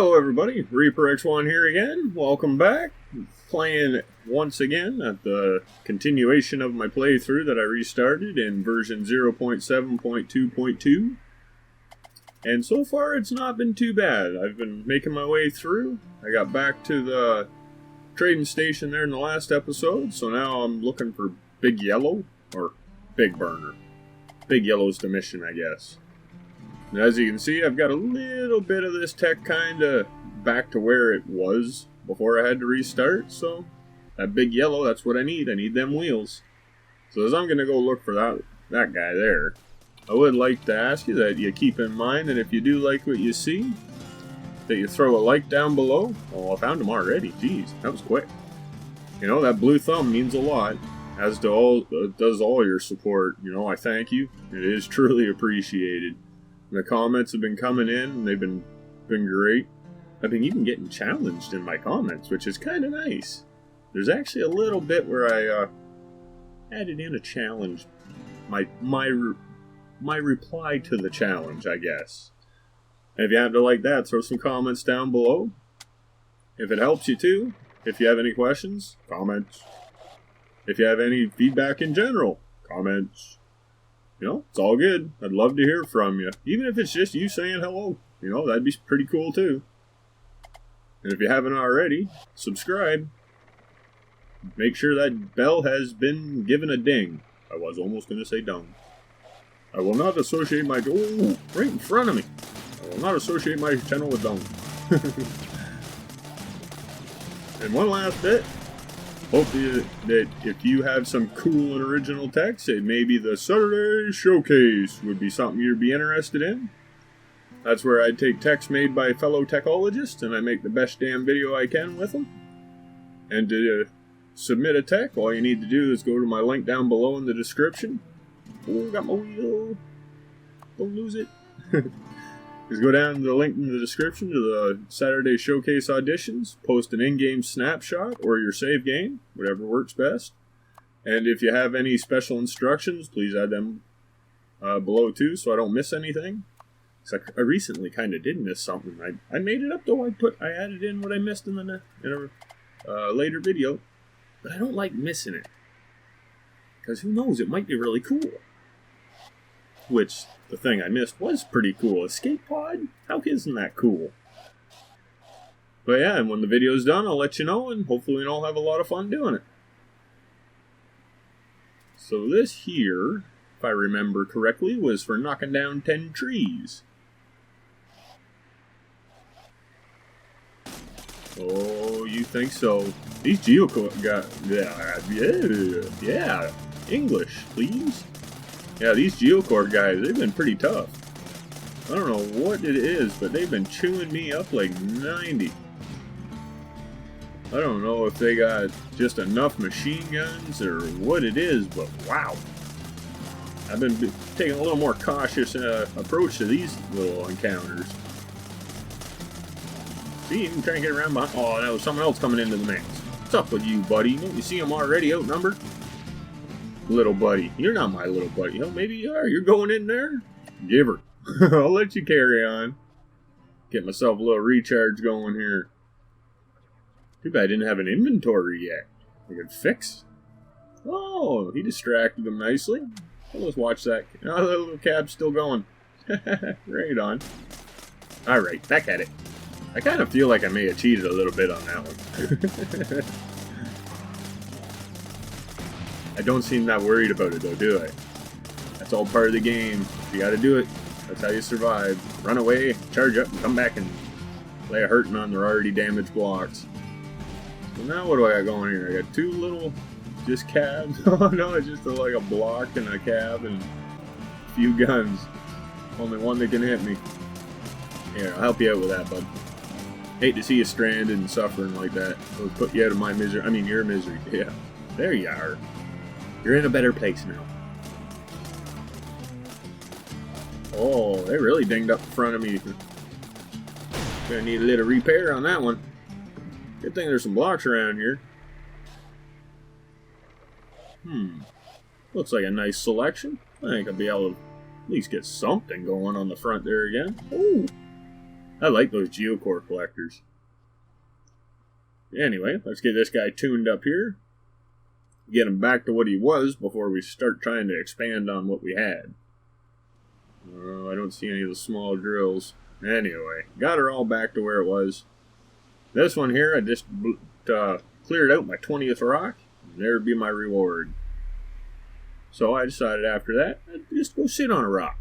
Hello everybody, Reaper X1 here again. Welcome back. Playing once again at the continuation of my playthrough that I restarted in version 0.7.2.2. And so far it's not been too bad. I've been making my way through. I got back to the trading station there in the last episode, so now I'm looking for Big Yellow, or Big Burner. Big Yellow's the mission, I guess. And as you can see, I've got a little bit of this tech kind of back to where it was before I had to restart, so that Big Yellow, that's what I need. I need them wheels. So as I'm going to go look for that guy there, I would like to ask you that you keep in mind that if you do like what you see, that you throw a like down below. Oh, I found him already. Jeez, that was quick. You know, that blue thumb means a lot, as does all your support. You know, I thank you. It is truly appreciated. The comments have been coming in, and they've been great. I've been even getting challenged in my comments, which is kind of nice. There's actually a little bit where I added in a challenge, my reply to the challenge, I guess. And if you happen to like that, throw some comments down below. If it helps you too, if you have any questions, comments. If you have any feedback in general, comments. You know, it's all good. I'd love to hear from you. Even if it's just you saying hello. You know, that'd be pretty cool too. And if you haven't already, subscribe. Make sure that bell has been given a ding. I was almost going to say dung. I will not associate my... Oh, right in front of me. I will not associate my channel with dung. And one last bit. Hope that if you have some cool and original text, it maybe the Saturday Showcase would be something you'd be interested in. That's where I take text made by fellow techologists and I make the best damn video I can with them. And to submit a tech, all you need to do is go to my link down below in the description. Oh, got my wheel. Don't lose it. Just go down to the link in the description to the Saturday Showcase auditions, post an in-game snapshot or your save game, whatever works best. And if you have any special instructions, please add them below too, so I don't miss anything. So I recently kind of did miss something. I made it up though. I added in what I missed in a later video, but I don't like missing it because who knows? It might be really cool. Which, the thing I missed was pretty cool. Escape pod? How isn't that cool? But yeah, and when the video's done, I'll let you know, and hopefully you'll have a lot of fun doing it. So this here, if I remember correctly, was for knocking down 10 trees. Oh, you think so? These geocore got... Yeah, English, please. Yeah, these geocore guys, they've been pretty tough. I don't know what it is, but they've been chewing me up like 90. I don't know if they got just enough machine guns or what it is, but wow. I've been taking a little more cautious approach to these little encounters. See, you can try and get around behind... Oh, that was someone else coming into the mix. What's up with you, buddy? Don't you see I'm already outnumbered? Little buddy. You're not my little buddy. Oh, maybe you are. You're going in there? Give her. I'll let you carry on. Get myself a little recharge going here. Too bad I didn't have an inventory yet. I could fix. Oh, he distracted him nicely. Let's watch that. Oh, the little cab's still going. Right on. Alright, back at it. I kind of feel like I may have cheated a little bit on that one. I don't seem that worried about it though, do I? That's all part of the game. You gotta do it. That's how you survive. Run away, charge up, and come back and lay a hurting on their already damaged blocks. So now what do I got going here? I got two little, just cabs. Oh no, it's just like a block and a cab and a few guns. Only one that can hit me. Here, I'll help you out with that, bud. Hate to see you stranded and suffering like that. It'll put you out of my misery. I mean, your misery. Yeah. There you are. You're in a better place now. Oh, they really dinged up in front of me. Gonna need a little repair on that one. Good thing there's some blocks around here. Looks like a nice selection. I think I'll be able to at least get something going on the front there again. Ooh. I like those geocore collectors. Anyway, let's get this guy tuned up here. Get him back to what he was before we start trying to expand on what we had. I don't see any of the small drills. Anyway, got her all back to where it was. This one here, I just cleared out my 20th rock. There'd be my reward. So I decided after that, I'd just go sit on a rock.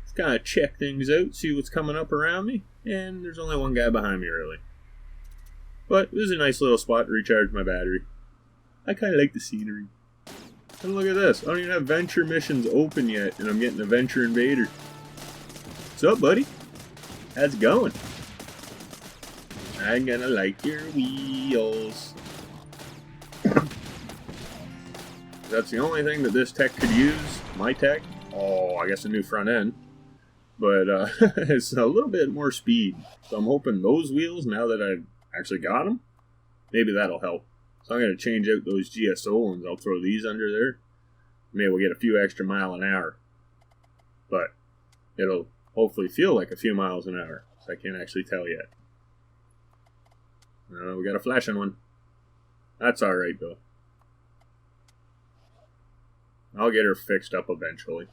Just kind of check things out, see what's coming up around me. And there's only one guy behind me, really. But it was a nice little spot to recharge my battery. I kind of like the scenery. And look at this. I don't even have venture missions open yet, and I'm getting a venture invader. What's up, buddy? How's it going? I'm gonna like your wheels. That's the only thing that this tech could use. My tech. Oh, I guess a new front end. But it's a little bit more speed. So I'm hoping those wheels, now that I've actually got them, maybe that'll help. So I'm going to change out those GSO ones. I'll throw these under there. Maybe we'll get a few extra mile an hour. But it'll hopefully feel like a few miles an hour. So I can't actually tell yet. We got a flashing one. That's alright though. I'll get her fixed up eventually.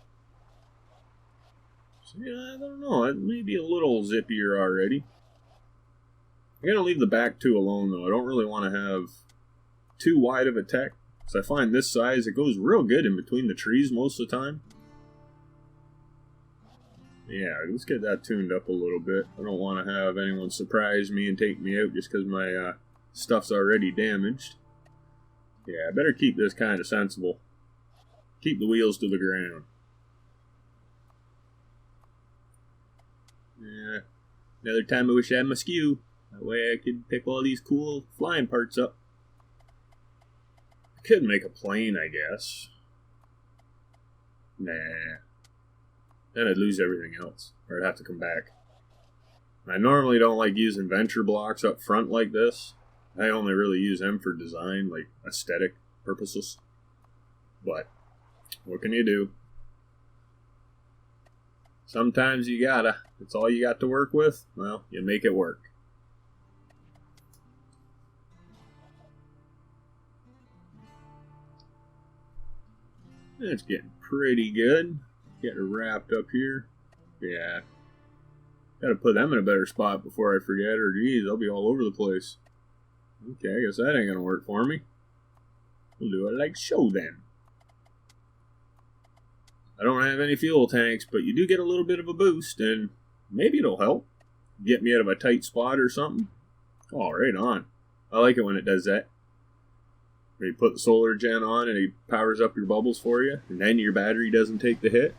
So yeah, I don't know. It may be a little zippier already. I'm going to leave the back two alone though. I don't really want to have too wide of a tech. So I find this size, it goes real good in between the trees most of the time. Yeah, let's get that tuned up a little bit. I don't want to have anyone surprise me and take me out just because my stuff's already damaged. Yeah, I better keep this kind of sensible. Keep the wheels to the ground. Yeah, another time I wish I had my skew. That way I could pick all these cool flying parts up. I could make a plane, I guess. Nah. Then I'd lose everything else. Or I'd have to come back. I normally don't like using venture blocks up front like this. I only really use them for design, like aesthetic purposes. But what can you do? Sometimes you gotta. It's all you got to work with. Well, you make it work. It's getting pretty good. Getting wrapped up here. Yeah. Gotta put them in a better spot before I forget, or geez, I'll be all over the place. Okay, I guess that ain't gonna work for me. We'll do it like so then. I don't have any fuel tanks, but you do get a little bit of a boost, and maybe it'll help. Get me out of a tight spot or something. Oh, right on. I like it when it does that. Where you put the solar gen on and it powers up your bubbles for you, and then your battery doesn't take the hit.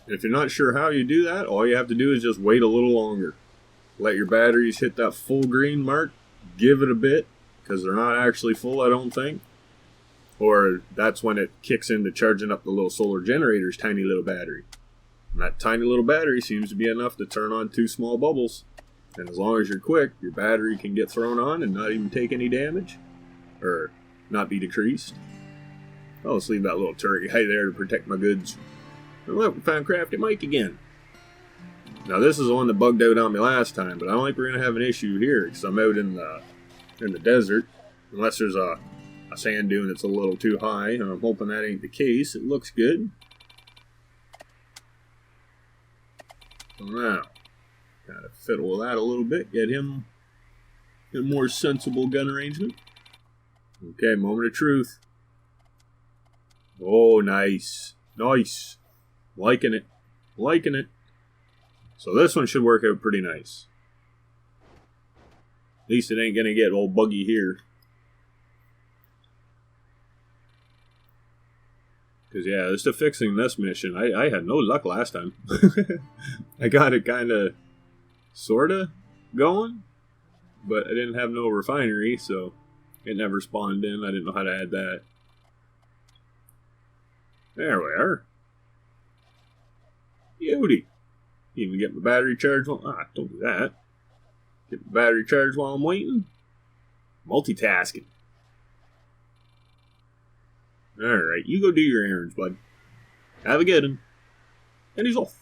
If you're not sure how you do that, all you have to do is just wait a little longer. Let your batteries hit that full green mark, give it a bit, because they're not actually full, I don't think. Or that's when it kicks into charging up the little solar generator's tiny little battery. And that tiny little battery seems to be enough to turn on 2 small bubbles. And as long as you're quick, your battery can get thrown on and not even take any damage. Or not be decreased. I'll just leave that little turret guy there to protect my goods. And look, we found Crafty Mike again. Now this is the one that bugged out on me last time, but I don't think we're going to have an issue here, because I'm out in the desert. Unless there's a sand dune that's a little too high, and I'm hoping that ain't the case. It looks good. So now, kind of fiddle with that a little bit, get him a more sensible gun arrangement. Okay, moment of truth. Oh, nice. Nice. Liking it. Liking it. So this one should work out pretty nice. At least it ain't gonna get all buggy here. Because, yeah, as to fixing this mission, I had no luck last time. I got it kind of, sort of, going. But I didn't have no refinery, so it never spawned in. I didn't know how to add that. There we are. Beauty. Even get my battery charged while... don't do that. Get my battery charged while I'm waiting. Multitasking. Alright, you go do your errands, bud. Have a good one. And he's off.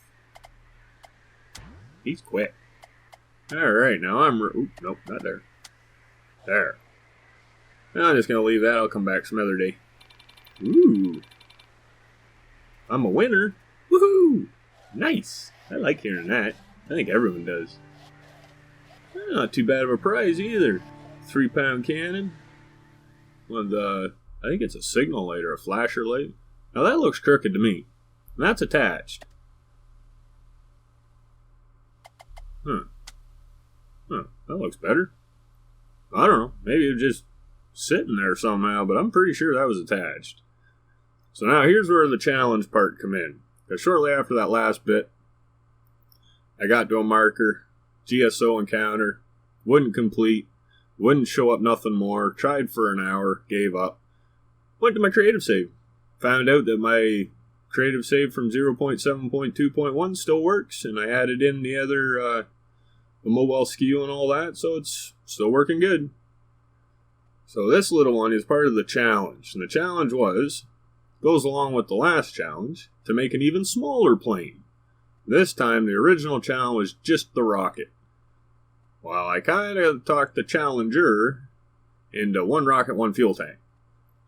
He's quick. Alright, now oop, nope, not there. There. I'm just going to leave that. I'll come back some other day. Ooh. I'm a winner. Woohoo! Nice. I like hearing that. I think everyone does. Not too bad of a prize either. 3-pound cannon. With, I think it's a signal light or a flasher light. Now that looks crooked to me. And that's attached. That looks better. I don't know. Maybe it was just sitting there somehow, but I'm pretty sure that was attached. So now here's where the challenge part come in. Because shortly after that last bit, I got to a marker, GSO encounter, wouldn't complete, wouldn't show up nothing more, tried for an hour, gave up. Went to my creative save. Found out that my creative save from 0.7.2.1 still works, and I added in the other the mobile skew and all that, so it's still working good. So this little one is part of the challenge, and the challenge goes along with the last challenge, to make an even smaller plane. This time the original challenge was just the rocket. Well, I kind of talked the challenger into 1 rocket, 1 fuel tank.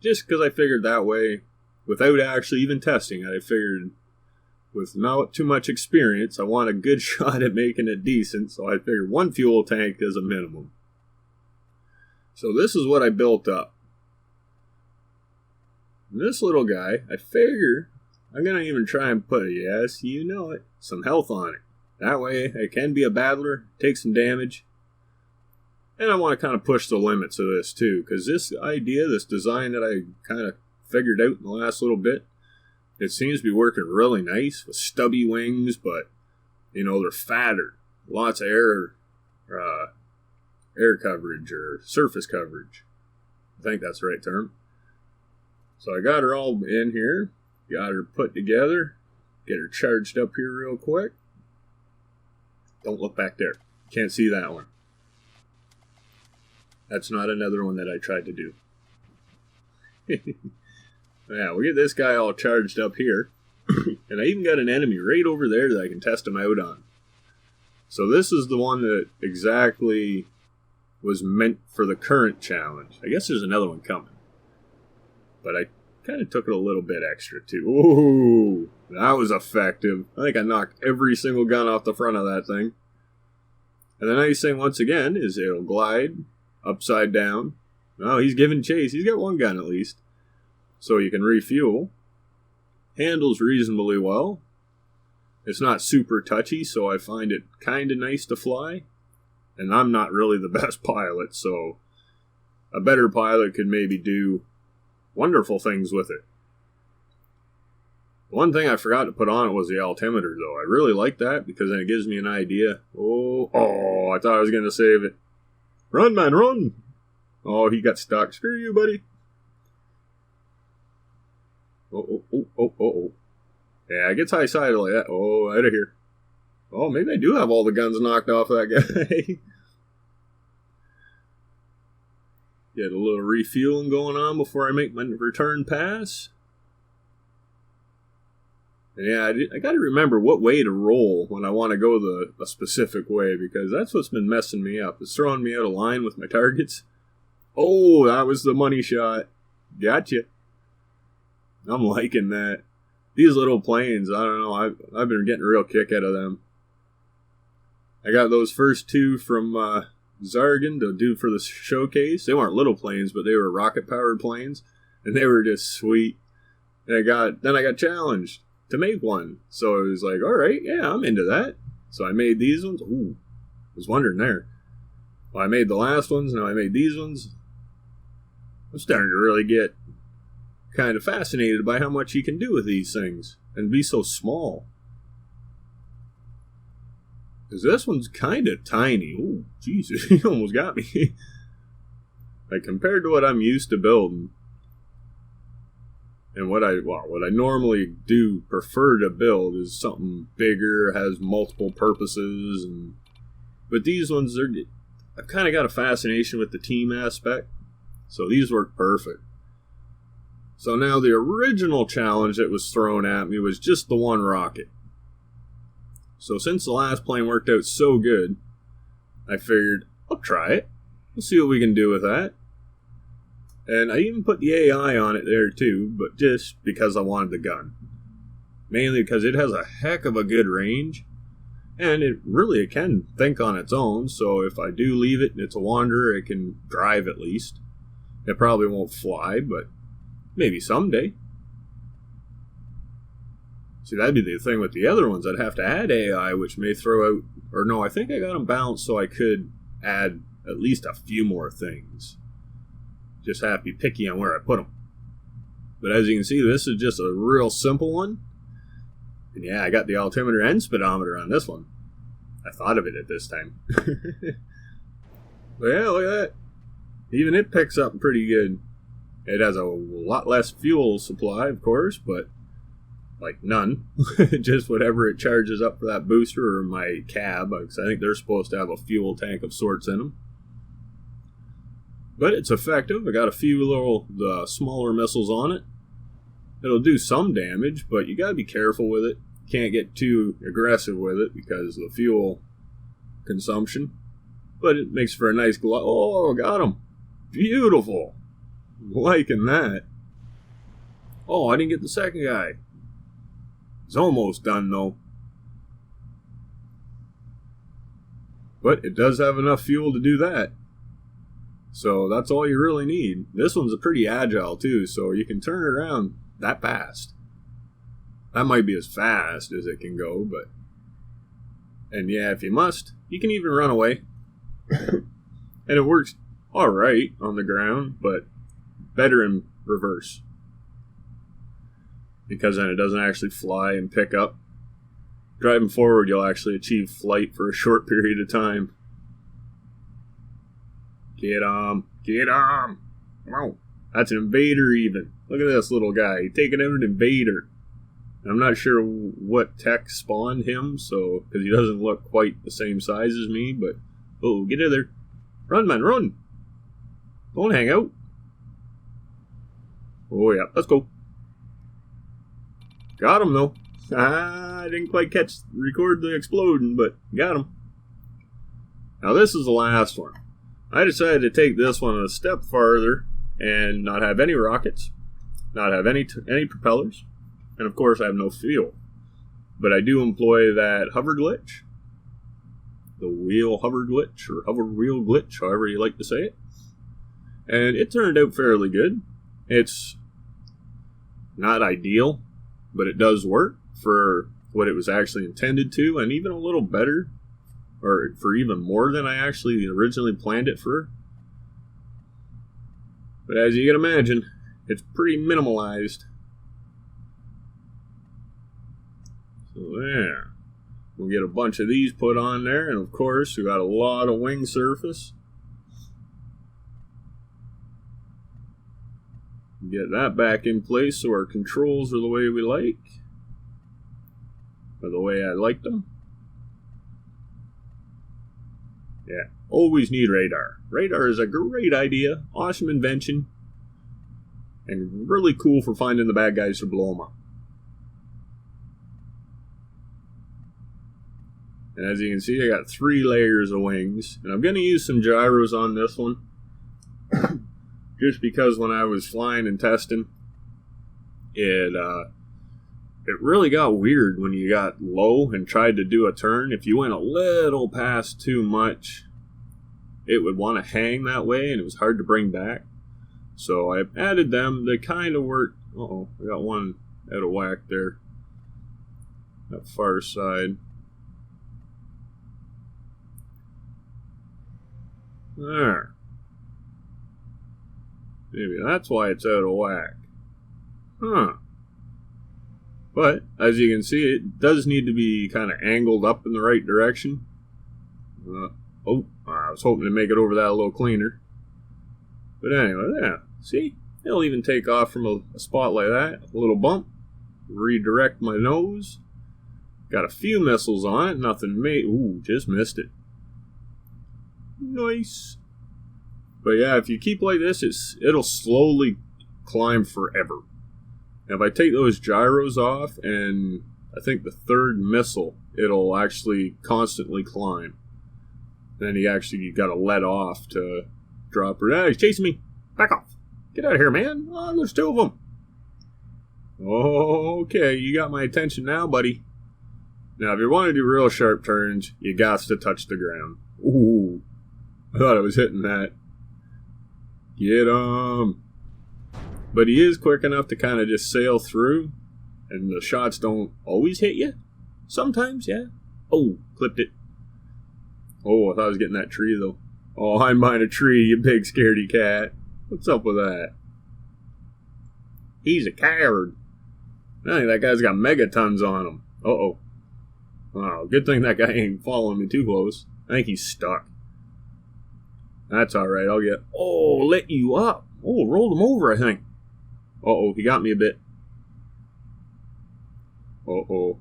Just because I figured that way, without actually even testing it, I figured with not too much experience, I want a good shot at making it decent, so I figured 1 fuel tank is a minimum. So this is what I built up. And this little guy, I figure I'm going to even try and put, yes, you know it, some health on it. That way I can be a battler, take some damage. And I want to kind of push the limits of this too, because this idea, this design that I kind of figured out in the last little bit, it seems to be working really nice with stubby wings, but, you know, they're fatter. Lots of air coverage or surface coverage. I think that's the right term. So I got her all in here, got her put together, get her charged up here real quick. Don't look back there. Can't see that one. That's not another one that I tried to do. Yeah, we get this guy all charged up here. And I even got an enemy right over there that I can test him out on. So this is the one that exactly was meant for the current challenge. I guess there's another one coming. But I kind of took it a little bit extra too. Ooh, that was effective. I think I knocked every single gun off the front of that thing. And the nice thing once again is it'll glide upside down. Oh, he's giving chase. He's got 1 gun at least. So you can refuel. Handles reasonably well. It's not super touchy, so I find it kind of nice to fly. And I'm not really the best pilot, so a better pilot could maybe do wonderful things with it. One thing I forgot to put on it was the altimeter, though. I really like that because then it gives me an idea. Oh, I thought I was going to save it. Run, man, run! Oh, he got stuck. Screw you, buddy. Oh. Yeah, it gets high-sided like that. Oh, out of here. Oh, maybe I do have all the guns knocked off that guy. Get a little refueling going on before I make my return pass. And yeah, I got to remember what way to roll when I want to go a specific way, because that's what's been messing me up. It's throwing me out of line with my targets. Oh, that was the money shot. Gotcha. I'm liking that. These little planes, I don't know, I've been getting a real kick out of them. I got those first 2 from Zargan to do for the showcase. They weren't little planes, but they were rocket-powered planes, and they were just sweet. And then I got challenged to make one. So I was like, all right, yeah, I'm into that. So I made these ones. Ooh, I was wondering there. Well, I made the last ones, now I made these ones. I'm starting to really get kind of fascinated by how much you can do with these things and be so small. Because this one's kind of tiny. Oh, Jesus, he almost got me. Like, compared to what I'm used to building, and what I normally do prefer to build is something bigger, has multiple purposes, but these ones, I've kind of got a fascination with the team aspect, so these work perfect. So now the original challenge that was thrown at me was just the 1 rocket. So since the last plane worked out so good, I figured I'll try it. We'll see what we can do with that. And I even put the AI on it there too, but just because I wanted the gun. Mainly because it has a heck of a good range, and it can think on its own, so if I do leave it and it's a wanderer, it can drive at least. It probably won't fly, but maybe someday. See, that'd be the thing with the other ones. I'd have to add AI, which may throw out... Or no, I think I got them balanced so I could add at least a few more things. Just have to be picky on where I put them. But as you can see, this is just a real simple one. And yeah, I got the altimeter and speedometer on this one. I thought of it at this time. But yeah, look at that. Even it picks up pretty good. It has a lot less fuel supply, of course, but like none. Just whatever it charges up for that booster or my cab, because I think they're supposed to have a fuel tank of sorts in them. But it's effective. I got a few little smaller missiles on it. It'll do some damage, but you gotta be careful with it. Can't get too aggressive with it because of the fuel consumption. But it makes for a nice glow. Oh, got him. Beautiful. Liking that. Oh, I didn't get the second guy. It's almost done though. But it does have enough fuel to do that. So that's all you really need. This one's pretty agile too, so you can turn it around that fast. That might be as fast as it can go, but... And yeah, if you must, you can even run away. And it works alright on the ground, but better in reverse. Because then it doesn't actually fly and pick up. Driving forward, you'll actually achieve flight for a short period of time. Get on! Get on! Wow. That's an invader even. Look at this little guy. He's taking out an invader. I'm not sure what tech spawned him, so because he doesn't look quite the same size as me, but... Oh, get in there. Run, man, run! Don't hang out. Oh, yeah, let's go. Got him, though. I didn't quite record the exploding, but got him. Now, this is the last one. I decided to take this one a step farther and not have any rockets, not have any propellers, and of course I have no fuel. But I do employ that hover glitch, the wheel hover glitch, or hover wheel glitch, however you like to say it. And it turned out fairly good. It's not ideal, but it does work for what it was actually intended to, and even a little better, or for even more than I actually originally planned it for. But as you can imagine, it's pretty minimalized. So there. We'll get a bunch of these put on there, and of course, we got a lot of wing surface. Get that back in place so our controls are the way we like. Or the way I like them. Yeah, always need radar. Radar is a great idea, awesome invention, and really cool for finding the bad guys to blow them up. And as you can see, I got 3 layers of wings, and I'm going to use some gyros on this one. Just because when I was flying and testing, it really got weird when you got low and tried to do a turn. If you went a little past too much, it would want to hang that way, and it was hard to bring back. So I added them. They kind of work. Uh-oh, I got one out of whack there. That far side. There. Maybe that's why it's out of whack. Huh. But, as you can see, it does need to be kind of angled up in the right direction. I was hoping to make it over that a little cleaner. But anyway, yeah. See? It'll even take off from a spot like that. A little bump. Redirect my nose. Got a few missiles on it. Nothing Ooh, just missed it. Nice. But yeah, if you keep like this, it'll slowly climb forever. Now, if I take those gyros off and I think the third missile, it'll actually constantly climb. Then you gotta let off to drop her. Ah, he's chasing me. Back off. Get out of here, man. Oh, there's two of them. Okay, you got my attention now, buddy. Now, if you want to do real sharp turns, you got to touch the ground. Ooh, I thought I was hitting that. Get him. But he is quick enough to kind of just sail through, and the shots don't always hit you. Sometimes, yeah. Oh, clipped it. Oh, I thought I was getting that tree, though. Oh, I'm behind a tree, you big scaredy cat. What's up with that? He's a coward. I think that guy's got megatons on him. Uh-oh. Wow, good thing that guy ain't following me too close. I think he's stuck. That's alright, I'll get... Oh, lit you up. Oh, rolled him over, I think. Uh-oh, he got me a bit. Uh-oh.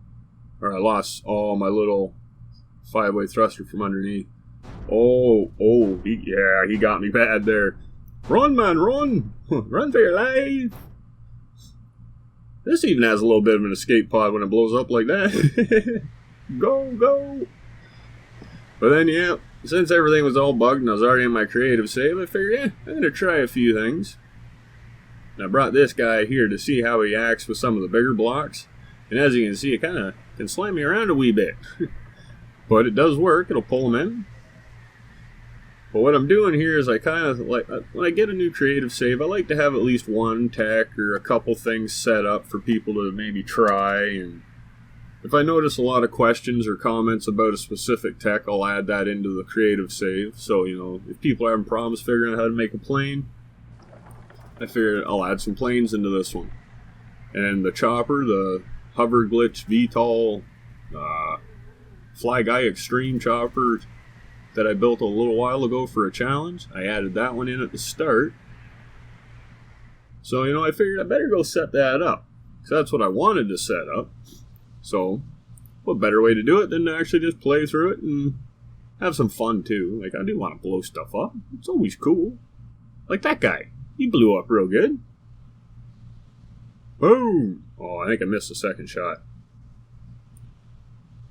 Or I lost all my little 5-way thruster from underneath. Oh, he got me bad there. Run, man, run! Run for your life! This even has a little bit of an escape pod when it blows up like that. Go! But then, yeah, since everything was all bugged and I was already in my creative save, I figured, yeah, I'm going to try a few things. And I brought this guy here to see how he acts with some of the bigger blocks. And as you can see, it kind of can slam me around a wee bit. But it does work. It'll pull them in. But what I'm doing here is I kind of like, when I get a new creative save, I like to have at least one tech or a couple things set up for people to maybe try. And if I notice a lot of questions or comments about a specific tech, I'll add that into the creative save. So, you know, if people are having problems figuring out how to make a plane, I figured I'll add some planes into this one. And the chopper, the Hover Glitch VTOL Fly Guy Extreme chopper that I built a little while ago for a challenge, I added that one in at the start. So, you know, I figured I better go set that up. So that's what I wanted to set up. So, what better way to do it than to actually just play through it and have some fun too. Like, I do want to blow stuff up. It's always cool. Like that guy. He blew up real good. Boom! Oh, I think I missed the second shot.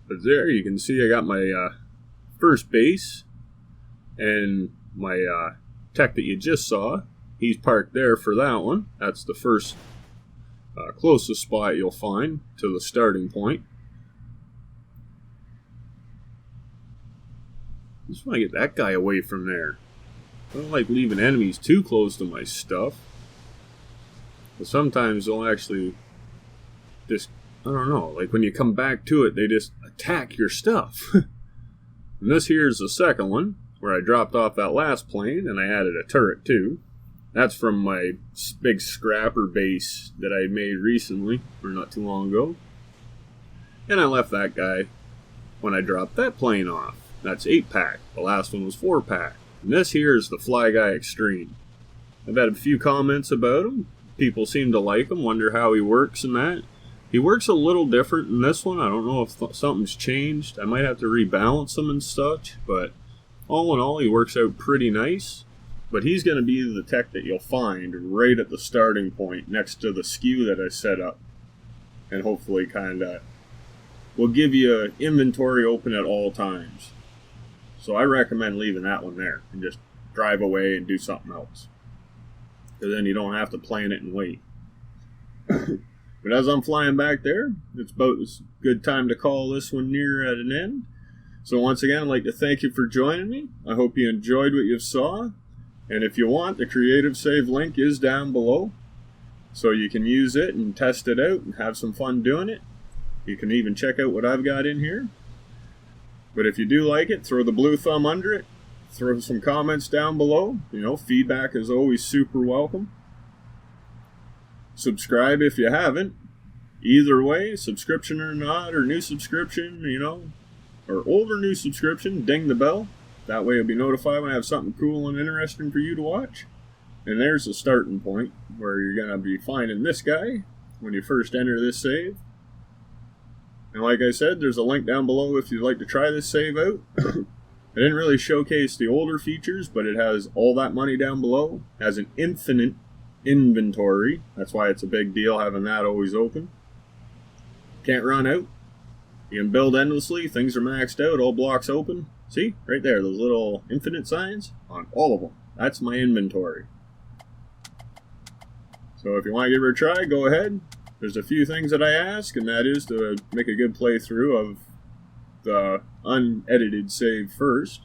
But there you can see I got my first base, and my tech that you just saw, he's parked there for that one. That's the first closest spot you'll find to the starting point. Just want to get that guy away from there. I don't like leaving enemies too close to my stuff. But sometimes they'll actually just, I don't know, like when you come back to it, they just attack your stuff. And this here is the second one, where I dropped off that last plane, and I added a turret too. That's from my big scrapper base that I made recently, or not too long ago. And I left that guy when I dropped that plane off. That's 8-pack. The last one was 4-pack. And this here is the Fly Guy Extreme. I've had a few comments about him. People seem to like him, wonder how he works and that. He works a little different in this one. I don't know if something's changed. I might have to rebalance him and such, but all in all, he works out pretty nice. But he's going to be the tech that you'll find right at the starting point next to the skew that I set up. And hopefully kind of will give you an inventory open at all times. So I recommend leaving that one there and just drive away and do something else. Because then you don't have to plan it and wait. But as I'm flying back there, it's about a good time to call this one near at an end. So once again, I'd like to thank you for joining me. I hope you enjoyed what you saw. And if you want, the Creative Save link is down below. So you can use it and test it out and have some fun doing it. You can even check out what I've got in here. But if you do like it, throw the blue thumb under it. Throw some comments down below. You know, feedback is always super welcome. Subscribe if you haven't. Either way, subscription or not, or new subscription, you know, or old or new subscription, ding the bell. That way you'll be notified when I have something cool and interesting for you to watch. And there's the starting point where you're going to be finding this guy when you first enter this save. And like I said, there's a link down below if you'd like to try this save out. I didn't really showcase the older features, but it has all that money down below. It has an infinite inventory. That's why it's a big deal having that always open. Can't run out. You can build endlessly. Things are maxed out. All blocks open. See? Right there. Those little infinite signs on all of them. That's my inventory. So if you want to give her a try, go ahead. There's a few things that I ask, and that is to make a good playthrough of the unedited save first.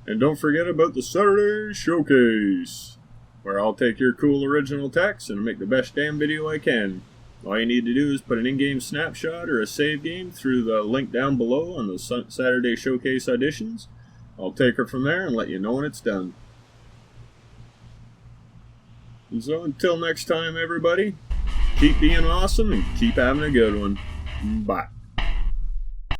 And don't forget about the Saturday Showcase, where I'll take your cool original text and make the best damn video I can. All you need to do is put an in-game snapshot or a save game through the link down below on the Saturday Showcase auditions. I'll take her from there and let you know when it's done. And so until next time, everybody, keep being awesome and keep having a good one. Bye.